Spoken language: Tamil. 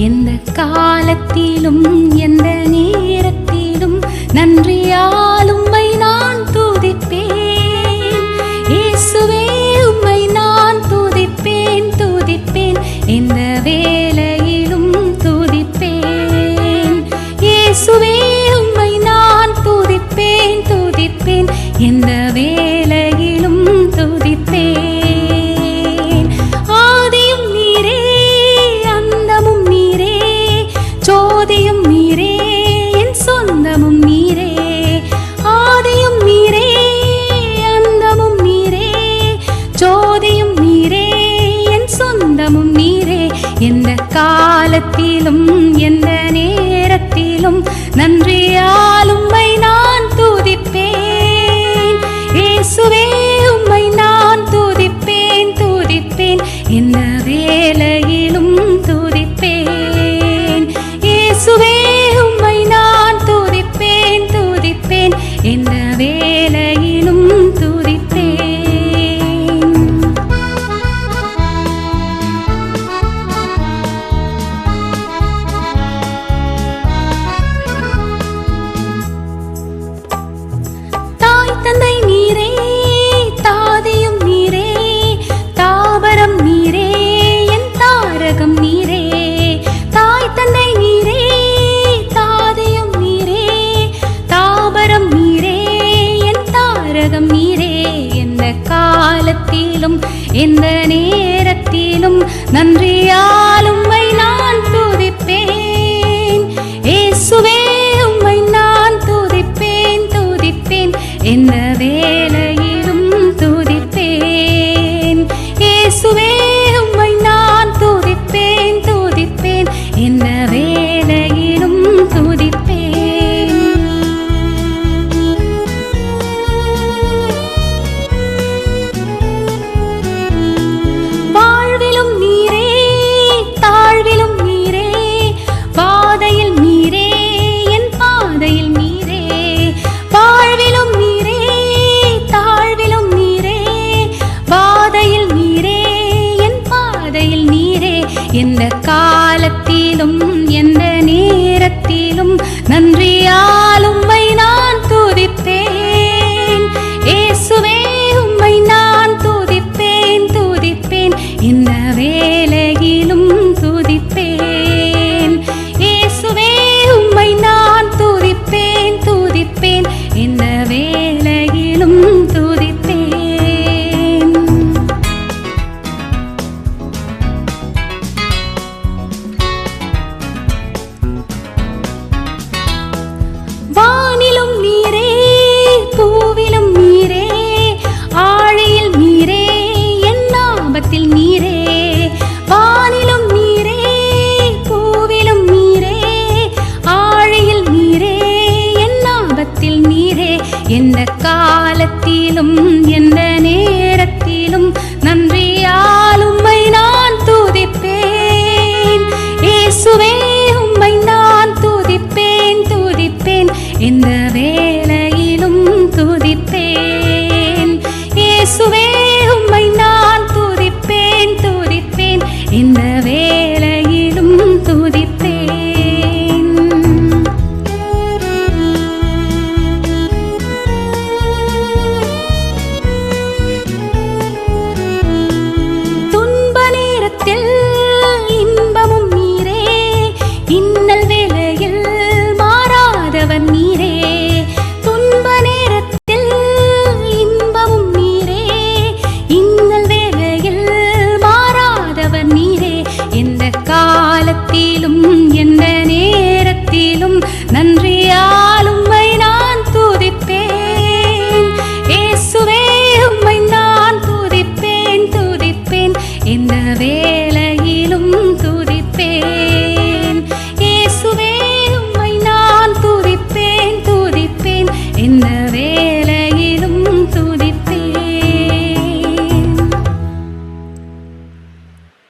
எந்த காலத்திலும் எந்த நேரத்திலும் நன்றியால் உம்மை நான் துதிப்பேன். இயேசுவே உம்மை நான் துதிப்பேன் துதிப்பேன், எந்த வேளையிலும் துதிப்பேன். இயேசுவே உம்மை நான் துதிப்பேன் துதிப்பேன், எந்த வேளையிலும் துதிப்பேன். ஆதியும் நீரே அந்தமும் நீரே, ஜோதியும் நீரே என் சொந்தமும் நீரே. ஆதியும் நீரே அந்தமும் நீரே, ஜோதியும் நீரே என் சொந்தமும் நீரே. எந்த காலத்திலும் எந்த நேரத்திலும் நன்றியால் உம்மை நான் துதிப்பேன். இயேசுவே உம்மை நான் துதிப்பேன் துதிப்பேன், எந்த வேளையிலும் துதிப்பேன். இயேசுவே உம்மை நான் துதிப்பேன் துதிப்பேன், எந்த வேளையிலும் துதிப்பேன். தாய் தந்தை நீரே தாதியும் நீரே, தாவரம் நீரே என் தாரகம் நீரே. தாய் தந்தை நீரே தாதியும் நீரே, தாவரம் நீரே என் தாரகம் நீரே. எந்த காலத்திலும் எந்த நேரத்திலும் நன்றியால் உம்மை நான் துதிப்பேன். இயேசுவே உம்மை நான் துதிப்பேன் துதிப்பேன், எந்த வேளையிலும் துதிப்பேன். இயேசுவே உம்மை நான் துதிப்பேன் துதிப்பேன், எந்த வேளையிலும் துதிப்பேன். வாழ்விலும் நீரே தாழ்விலும் நீரே, பாதையில் நீரே என் பாதையில் நீரே. வாழ்விலும் நீரே தாழ்விலும் நீரே, பாதையில் நீரே என் பாதையில் நீரே. எந்த காலத்திலும் எந்த நேரத்திலும் நன்றியா